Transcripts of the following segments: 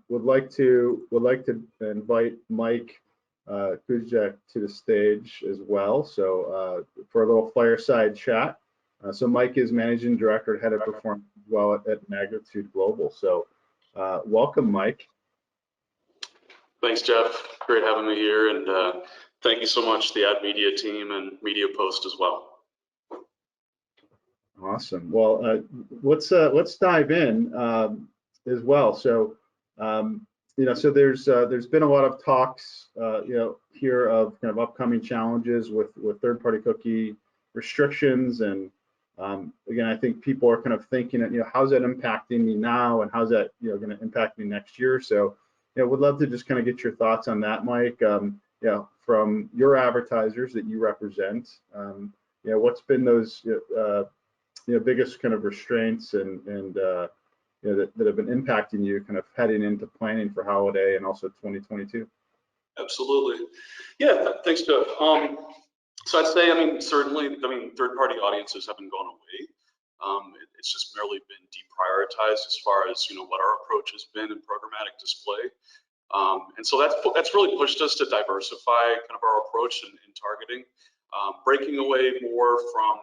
would like to invite Mike Kujanek to the stage as well. So for a little fireside chat. So Mike is managing director, head of performance as well at Magnitude Global. So welcome, Mike. Thanks, Jeff. Great having me here, and thank you so much to the Ad Media team and MediaPost as well. Awesome. Well, let's dive in as well. So so there's been a lot of talks here of kind of upcoming challenges with third-party cookie restrictions, and again, I think people are kind of thinking, how's that impacting me now, and how's that going to impact me next year? So would love to just kind of get your thoughts on that, Mike. From your advertisers that you represent, what's been those biggest kind of restraints and that have been impacting you kind of heading into planning for holiday and also 2022? Absolutely. Yeah, thanks, Jeff. So I'd say, certainly, third-party audiences haven't gone away. It's just merely been deprioritized as far as what our approach has been in programmatic display. And so that's really pushed us to diversify kind of our approach in targeting, breaking away more from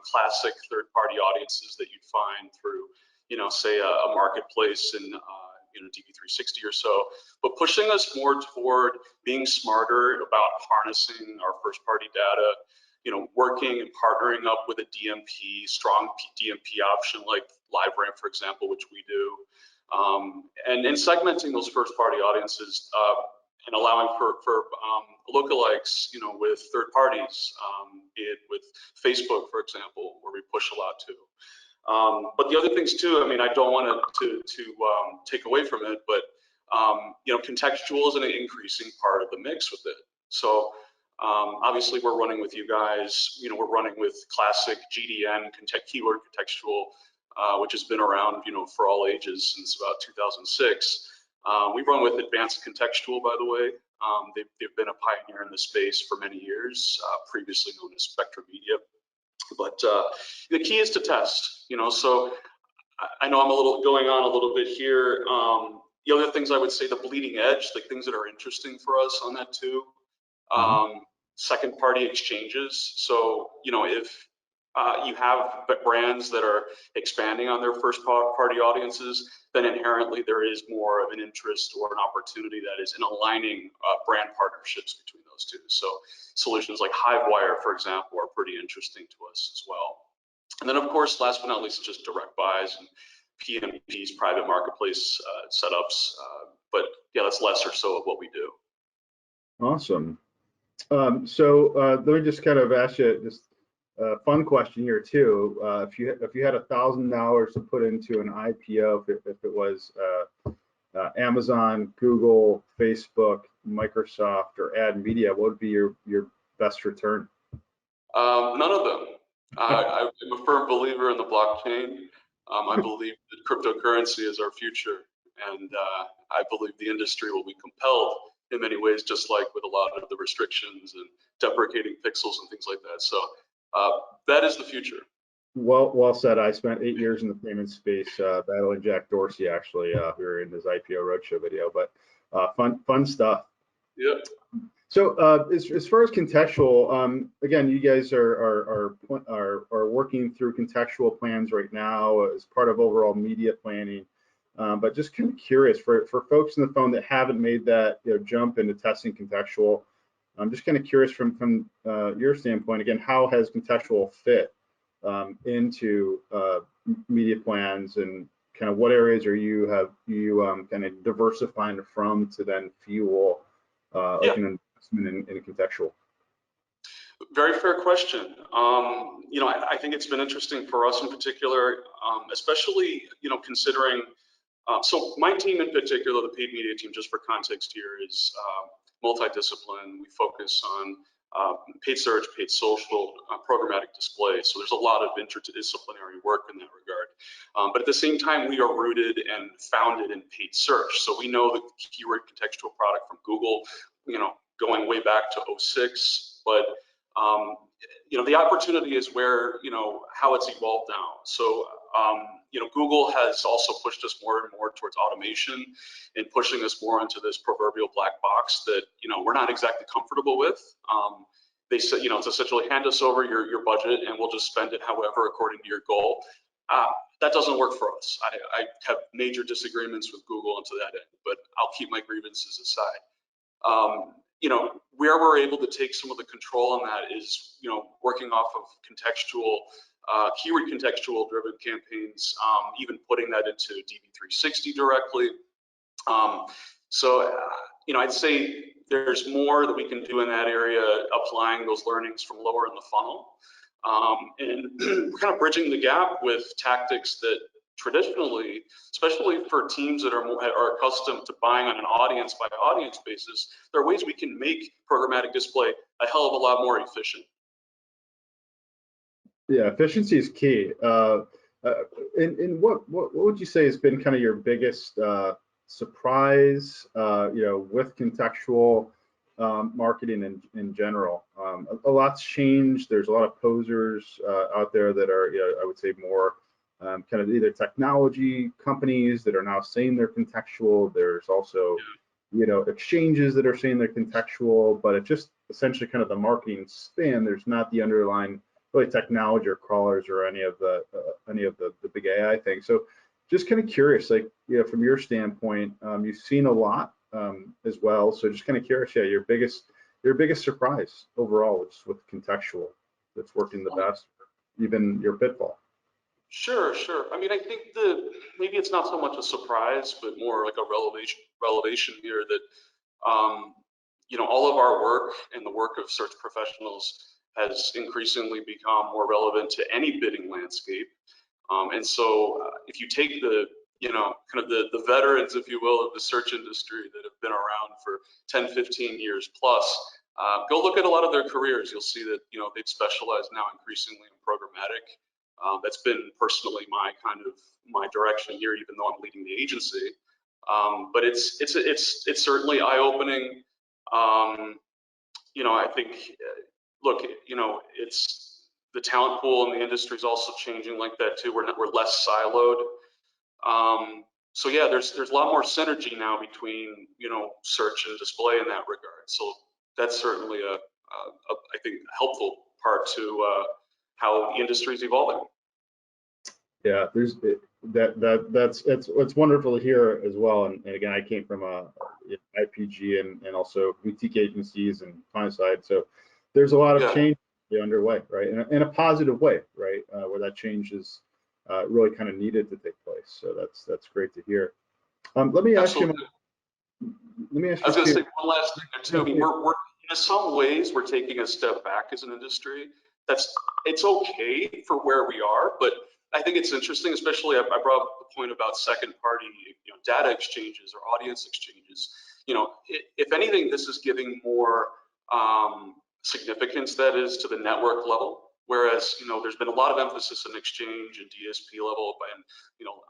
classic third-party audiences that you'd find through say a marketplace in DV360 or so, but pushing us more toward being smarter about harnessing our first-party data, working and partnering up with a DMP, strong DMP option like LiveRamp, for example, which we do, and segmenting those first-party audiences and allowing for lookalikes, with third parties, be it with Facebook, for example, where we push a lot too. But the other things too, I don't want to take away from it, but contextual is an increasing part of the mix with it. So obviously we're running with you guys, we're running with classic GDN keyword contextual, which has been around, for all ages since about 2006. We run with advanced contextual, by the way. They've been a pioneer in the space for many years, previously known as Spectrum Media. But the key is to test, so I know I'm going on a little bit here. The other things I would say, the bleeding edge, like things that are interesting for us on that too. Second party exchanges. So, if you have brands that are expanding on their first party audiences, then inherently there is more of an interest or an opportunity that is in aligning brand partnerships between those two. So solutions like Hivewire, for example, are pretty interesting to us as well. And then of course, last but not least, just direct buys and PMPs, private marketplace setups. But yeah, that's less or so of what we do. Awesome. So let me just kind of ask you just a fun question here too. If you had $1,000 to put into an IPO, if it was Amazon, Google, Facebook, Microsoft, or Ad Media, what would be your best return? None of them. I'm a firm believer in the blockchain. I believe that cryptocurrency is our future, and I believe the industry will be compelled in many ways, just like with a lot of the restrictions and deprecating pixels and things like that. So that is the future. Well said. I spent 8 years in the payment space, battling Jack Dorsey. Actually, we were in his IPO roadshow video, but fun stuff. Yep. So as far as contextual, again, you guys are working through contextual plans right now as part of overall media planning. But just kind of curious for folks on the phone that haven't made that jump into testing contextual. I'm just kind of curious from your standpoint, again, how has contextual fit into media plans, and kind of what areas are you kind of diversifying from to then fuel like an investment in contextual? Very fair question. I think it's been interesting for us in particular, especially considering. So my team in particular, the paid media team, just for context here, is multidiscipline. We focus on paid search, paid social, programmatic display. So there's a lot of interdisciplinary work in that regard. But at the same time, we are rooted and founded in paid search. So we know the keyword contextual product from Google, going way back to 2006. But the opportunity is where how it's evolved now. So You know, Google has also pushed us more and more towards automation and pushing us more into this proverbial black box that, you know, we're not exactly comfortable with. They said, you know, it's essentially hand us over your budget and we'll just spend it however according to your goal. That doesn't work for us. I have major disagreements with Google and to that end, but I'll keep my grievances aside. You know, where we're able to take some of the control on that is, you know, working off of contextual, keyword contextual driven campaigns, even putting that into DV360 directly. You know, I'd say there's more that we can do in that area, applying those learnings from lower in the funnel. And we're kind of bridging the gap with tactics that traditionally, especially for teams that are accustomed to buying on an audience by audience basis, there are ways we can make programmatic display a hell of a lot more efficient. Yeah, efficiency is key. And what would you say has been kind of your biggest surprise, you know, with contextual marketing in general? A lot's changed. There's a lot of posers out there that are, you know, I would say more kind of either technology companies that are now saying they're contextual. There's also, you know, exchanges that are saying they're contextual, but it's just essentially kind of the marketing spin. There's not the underlying really technology or crawlers or any of the big AI things. So just kind of curious, like, you know, from your standpoint, you've seen a lot as well. So just kind of curious, yeah, your biggest surprise overall with contextual that's working the best, even your pitfall. Sure. I mean, I think maybe it's not so much a surprise, but more like a revelation here that, you know, all of our work and the work of search professionals has increasingly become more relevant to any bidding landscape. And so if you take you know, kind of the veterans, if you will, of the search industry that have been around for 10, 15 years plus, go look at a lot of their careers. You'll see that, you know, they've specialized now increasingly in programmatic. That's been personally my direction here, even though I'm leading the agency. But it's certainly eye-opening. You know, I think, look, you know, it's the talent pool in the industry is also changing like that too. We're less siloed. So yeah, there's a lot more synergy now between, you know, search and display in that regard. So that's certainly I think helpful part to how the industry is evolving. Yeah, it's wonderful to hear as well. And again, I came from a IPG and also boutique agencies and Fireside, so there's a lot of change underway, right? In a positive way, right? Where that change is really kind of needed to take place. So that's great to hear. Let me ask you. I was going to say one last thing there too. I mean, we're in some ways we're taking a step back as an industry. It's okay for where we are, but I think it's interesting, especially I brought up the point about second-party, you know, data exchanges or audience exchanges. You know, if anything, this is giving more significance, that is, to the network level. Whereas, you know, there's been a lot of emphasis on exchange and DSP level and, you know,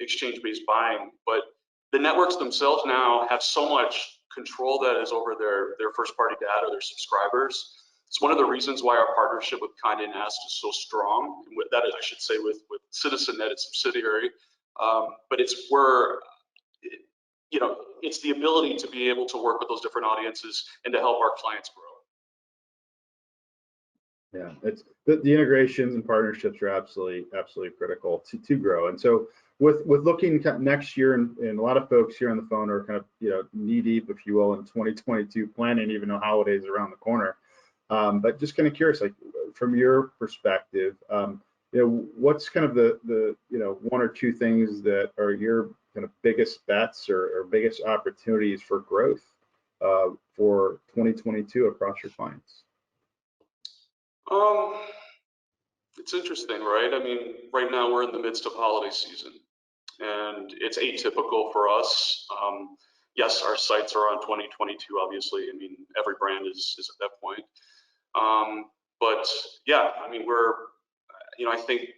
exchange-based buying, but the networks themselves now have so much control that is over their first-party data, their subscribers. It's one of the reasons why our partnership with Condé Nast is so strong. And with that, I should say, with CitizenNet, its subsidiary. But it's where, you know, it's the ability to be able to work with those different audiences and to help our clients grow. Yeah, it's the integrations and partnerships are absolutely critical to grow. And so with looking next year, and a lot of folks here on the phone are kind of, you know, knee deep, if you will, in 2022 planning, even though holidays are around the corner. But just kind of curious, like from your perspective, you know, what's kind of the you know, one or two things that are your kind of biggest bets or biggest opportunities for growth for 2022 across your clients? It's interesting, right? I mean, right now we're in the midst of holiday season, and it's atypical for us. Yes, our sights are on 2022, obviously. I mean, every brand is at that point. But yeah, I mean, you know, I think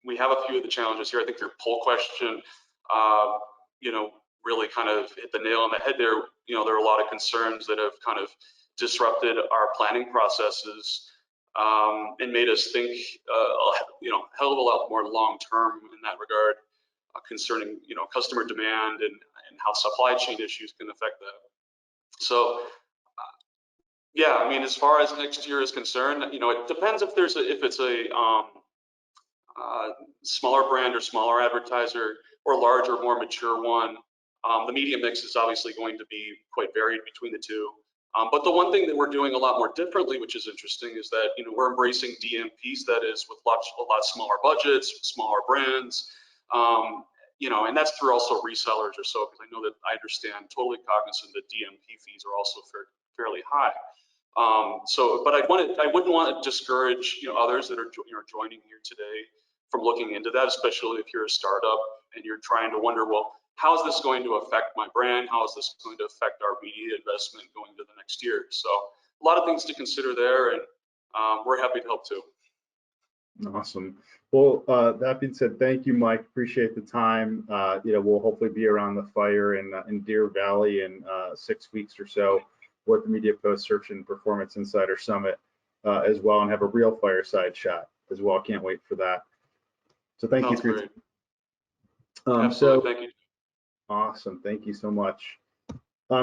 we have a few of the challenges here. I think your poll question, you know, really kind of hit the nail on the head there. You know, there are a lot of concerns that have kind of disrupted our planning processes. and made us think, a hell of a lot more long-term in that regard, concerning, customer demand and how supply chain issues can affect that. So, yeah, I mean, as far as next year is concerned, it depends if it's a smaller brand or smaller advertiser or larger, more mature one. The media mix is obviously going to be quite varied between the two. But the one thing that we're doing a lot more differently, which is interesting, is that we're embracing DMPs, that is, with a lot smaller budgets, smaller brands, and that's through also resellers or so, because I understand, totally cognizant that DMP fees are also fairly high. But I wouldn't want to discourage others that are joining here today from looking into that, especially if you're a startup and you're trying to wonder, well, how is this going to affect my brand? How is this going to affect our media investment going into the next year? So a lot of things to consider there, and we're happy to help too. Awesome. Well, that being said, thank you, Mike. Appreciate the time. We'll hopefully be around the fire in Deer Valley in 6 weeks or so with the MediaPost Search and Performance Insider Summit as well, and have a real fireside chat as well. Can't wait for that. So thank you for great. Absolutely. Thank you. Awesome. Thank you so much.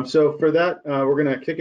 So for that, we're going to kick it